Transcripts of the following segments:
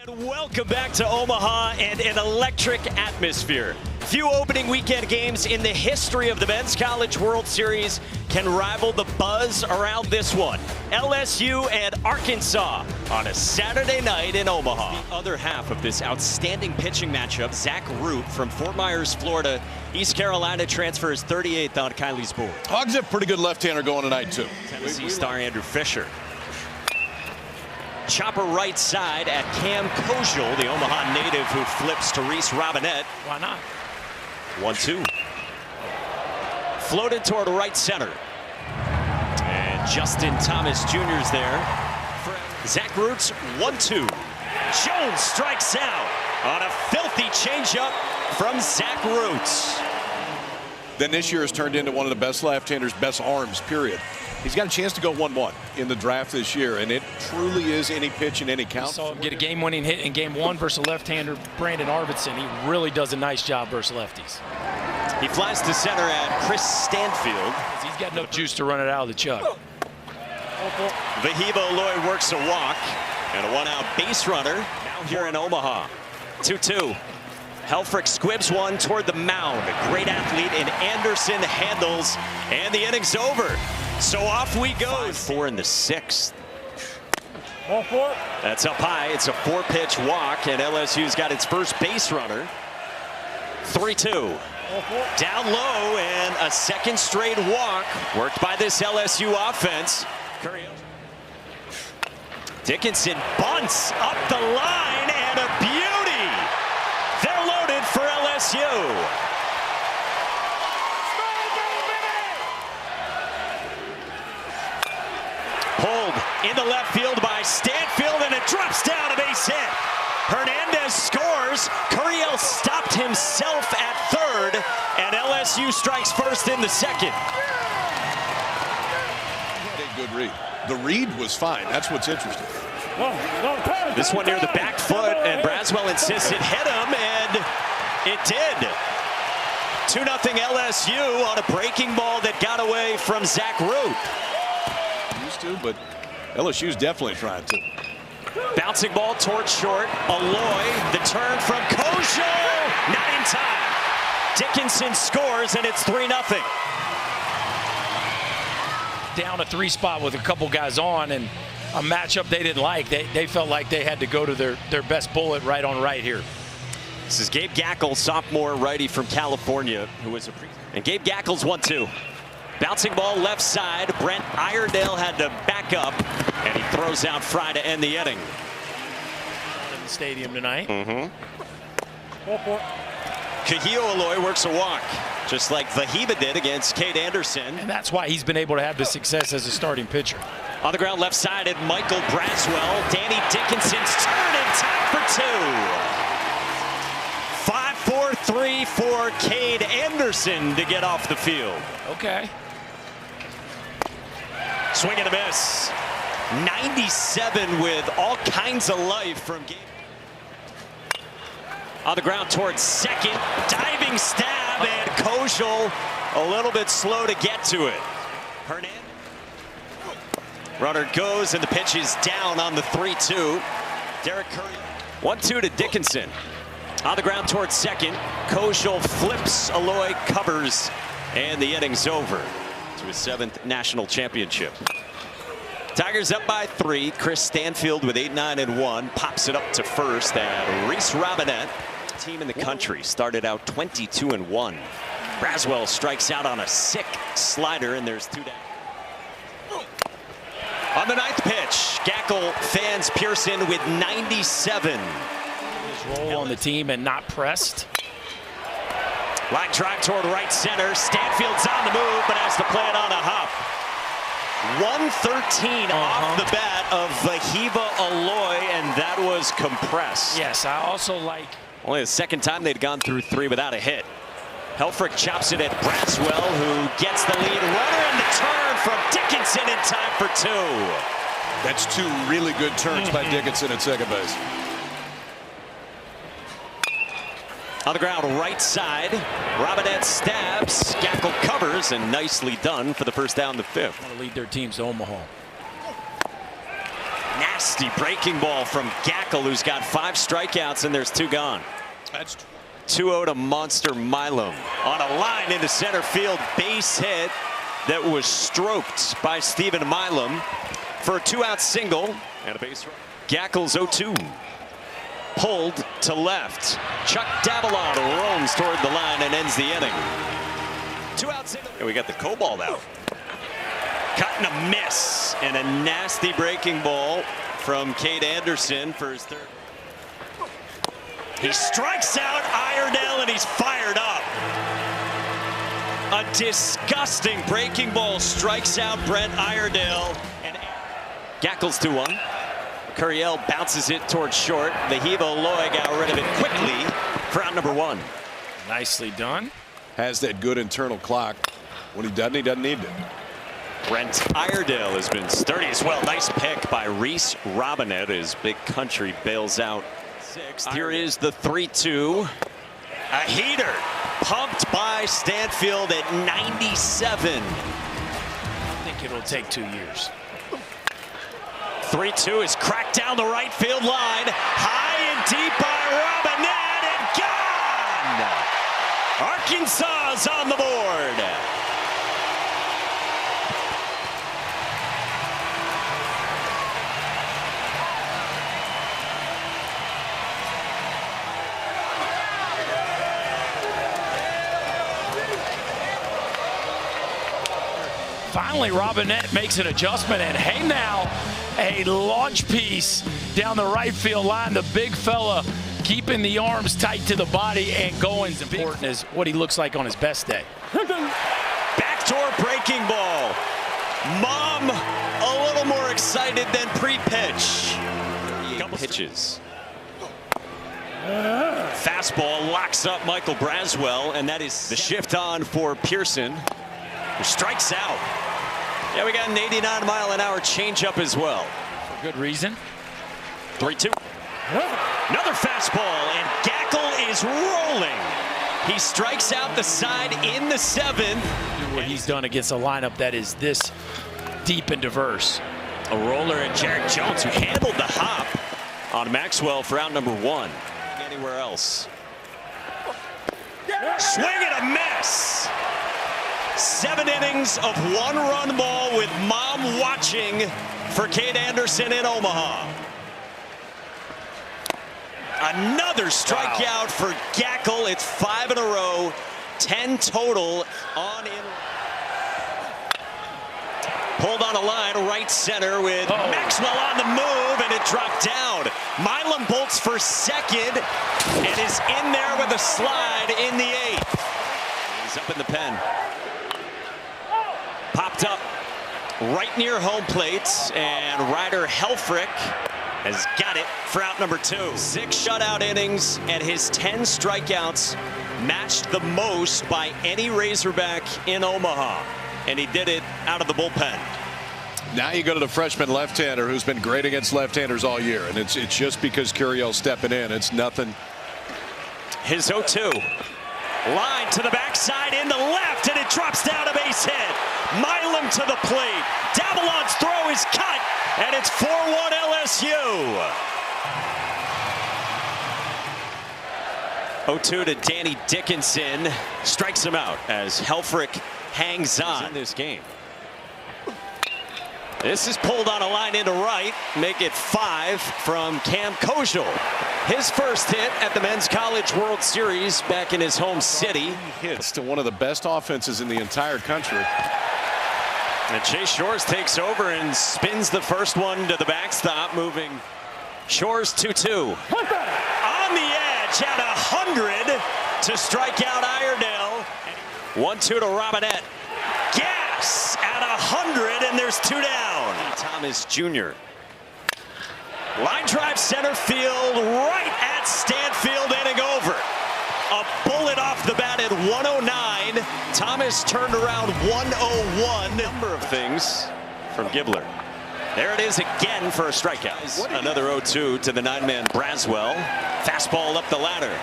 Welcome back to Omaha and an electric atmosphere. Few opening weekend games in the history of the Men's College World Series can rival the buzz around this one. LSU and Arkansas on a Saturday night in Omaha. The other half of this outstanding pitching matchup, Zach Root from Fort Myers, Florida. East Carolina transfers 38th on Kylie's board. Hogs have pretty good left-hander going tonight, too. Tennessee star Andrew Fisher. Chopper right side at Cam Kojal, the Omaha native who flips to Reese Robinette. Why not? 1-2. Floated toward right center. And Justin Thomas Jr.'s there. Zach Root's 1-2. Jones strikes out on a filthy changeup from Zach Roots. Then this year has turned into one of the best left-handers, best arms, period. He's got a chance to go 1-1 in the draft this year, and it truly is any pitch and any count. We saw him get a game-winning hit in Game 1 versus left-hander Brandon Arvidsson. He really does a nice job versus lefties. He flies to center at Chris Stanfield. He's got no juice to run it out of the chuck. Vahiba Aloy works a walk and a one-out base runner now here in Omaha. 2-2. Helfrich squibs one toward the mound. A great athlete in Anderson handles, and the inning's over. So off we go. 5-4 in the 6th. That's up high. It's a 4-pitch walk, and LSU's got its first base runner. 3-2. Down low, and a second straight walk worked by this LSU offense. Dickinson bunts up the line, and a beauty. They're loaded for LSU. Pulled into left field by Stanfield, and it drops down, a base hit. Hernandez scores. Curiel stopped himself at third, and LSU strikes first in the 2nd. A good read. The read was fine. That's what's interesting. This one near the back foot, and Braswell insists it hit him, and it did. 2-0 LSU on a breaking ball that got away from Zach Root. Used to, but LSU's definitely trying to. Bouncing ball towards short. Aloy, the turn from Kojal, not in time. Dickinson scores, and it's 3-0. Down a 3 spot with a couple guys on, and a matchup they didn't like. They felt like they had to go to their best bullet right on right here. This is Gabe Gackel, sophomore righty from California, who was and Gabe Gackel's 1-2. Bouncing ball left side. Brent Iredale had to back up, and he throws out Fry to end the inning. In the stadium tonight. Kahio Aloy works a walk, just like Vahiba did against Cade Anderson. And that's why he's been able to have the success as a starting pitcher. On the ground left side at Michael Braswell. Danny Dickinson's turn in time for 2. 5-4-3 for Cade Anderson to get off the field. Okay. Swing and a miss. 97 with all kinds of life from Gabe. On the ground towards second. Diving stab, and Kojal a little bit slow to get to it. Hernandez. Runner goes, and the pitch is down on the 3-2. Derek Curry. 1-2 to Dickinson. On the ground towards second. Kojal flips, Aloy covers, and the inning's over. To his 7th national championship. Tigers up by 3. Chris Stanfield with 8-9-1 pops it up to first, and Reese Robinette, team in the country, started out 22-1. Braswell strikes out on a sick slider, and there's 2 down. On the 9th pitch, Gackel fans Pearson with 97. His role on the team and not pressed. Line drive toward right center. Stanfield's on the move, but has to play it on a hop. 113 off the bat of Vahiba Aloy, and that was compressed. Yes, I also like. Only the 2nd time they'd gone through 3 without a hit. Helfrich chops it at Braswell, who gets the lead runner, and the turn from Dickinson in time for 2. That's 2 really good turns by Dickinson at second base. On the ground right side, Robinette stabs, Gackel covers, and nicely done for the first down, the 5th. Want to lead their teams to Omaha. nasty breaking ball from Gackel, who's got 5 strikeouts, and there's 2 gone. That's 2-0 to Monster Milam. On a line into center field, base hit that was stroked by Stephen Milam for a 2-out single and a base run. Gackel's 0-2. Pulled to left. Chuck Davalon roams toward the line and ends the inning. 2-out single. And we got the Cobalt out. Cut and a miss, and a nasty breaking ball from Cade Anderson for his 3rd. He strikes out Iredale, and he's fired up. A disgusting breaking ball strikes out Brent Iredale. And Gackel's 2-1. Curiel bounces it towards short. The Hiva Loy got rid of it quickly for out number 1. Nicely done. has that good internal clock. When he doesn't need it. Brent Iredale has been sturdy as well. Nice pick by Reese Robinette as Big Country bails out 6th. Here is the 3-2. A heater pumped by Stanfield at 97. I think it'll take 2 years. 3-2 is cracked down the right field line. High and deep by Robinette, and gone! Arkansas is on the board. Finally, Robinette makes an adjustment, and hey now, a launch piece down the right field line. The big fella keeping the arms tight to the body and going as important as what he looks like on his best day. Backdoor breaking ball. Mom a little more excited than pre-pitch. Couple pitches. Fastball locks up Michael Braswell, and that is the shift on for Pearson, who strikes out. Yeah, we got an 89-mile-an-hour changeup as well. For good reason. 3-2. Another fastball, and Gackel is rolling. He strikes out the side in the 7th. What he's done against a lineup that is this deep and diverse. A roller and Jared Jones, who handled the hop on Maxwell for out number 1. Anywhere else. Swing and a miss. 7 innings of 1-run ball with Mom watching for Cade Anderson in Omaha. Another strikeout for Gackel. It's 5 in a row, 10 total on in. Pulled on a line right center with Maxwell on the move, and it dropped down. Milam bolts for second and is in there with a slide in the 8th. He's up in the pen. Popped up right near home plate, and Ryder Helfrich has got it for out number 2. 6 shutout innings, and his 10 strikeouts matched the most by any Razorback in Omaha, and he did it out of the bullpen. Now you go to the freshman left-hander who's been great against left-handers all year, and it's just because Curiel's stepping in. It's nothing. His 0-2. Line to the backside in the left, and it drops down a base hit. Milam to the plate. Davalon's throw is cut, and it's 4-1 LSU. 0-2 to Danny Dickinson. Strikes him out as Helfrich hangs on in this game. This is pulled on a line into right. Make it 5 from Cam Kojal. His first hit at the Men's College World Series back in his home city. Hits to one of the best offenses in the entire country. And Chase Shores takes over and spins the first one to the backstop, moving Shores 2-2. On the edge at 100 to strike out Iredale. 1-2 to Robinette. Gas at 100, and there's 2 down. Thomas Jr. Line drive center field right at Stanfield, inning over. A bullet off the bat at 109. Thomas turned around 101. Number of things from Gibbler. There it is again for a strikeout. Another 0-2 to the 9-man Braswell. Fastball up the ladder.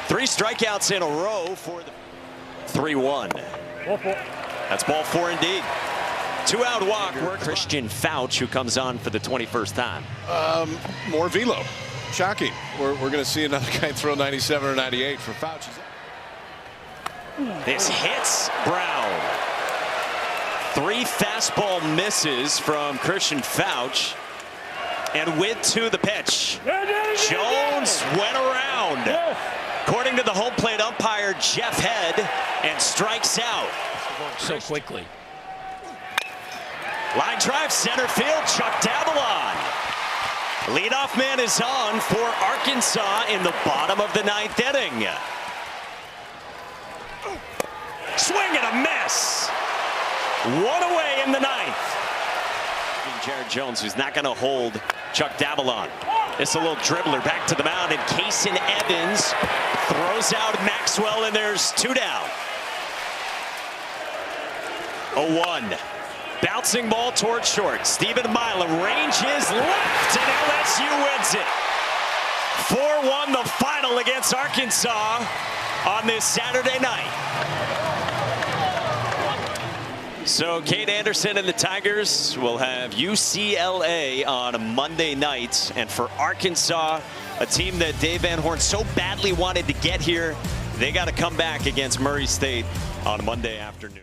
3 strikeouts in a row for the 3-1. That's ball 4 indeed. 2-out walk. Christian Fouch, who comes on for the 21st time. More velo. Shocking. We're going to see another guy throw 97 or 98 for Fouch. This hits Brown. 3 fastball misses from Christian Fouch. And with to the pitch. Jones went around. According to the home plate umpire, Jeff Head, and strikes out. So quickly. Line drive center field, Chuck Davalon. Leadoff man is on for Arkansas in the bottom of the 9th inning. Swing and a miss. 1 away in the 9th. Jared Jones, who's not going to hold Chuck Davalon. It's a little dribbler back to the mound, and Kaysen Evans throws out Maxwell, and there's 2 down. 0-1. Bouncing ball towards short. Stephen Milam ranges left, and LSU wins it. 4-1 the final against Arkansas on this Saturday night. So Kate Anderson and the Tigers will have UCLA on Monday night. And for Arkansas, a team that Dave Van Horn so badly wanted to get here, they got to come back against Murray State on Monday afternoon.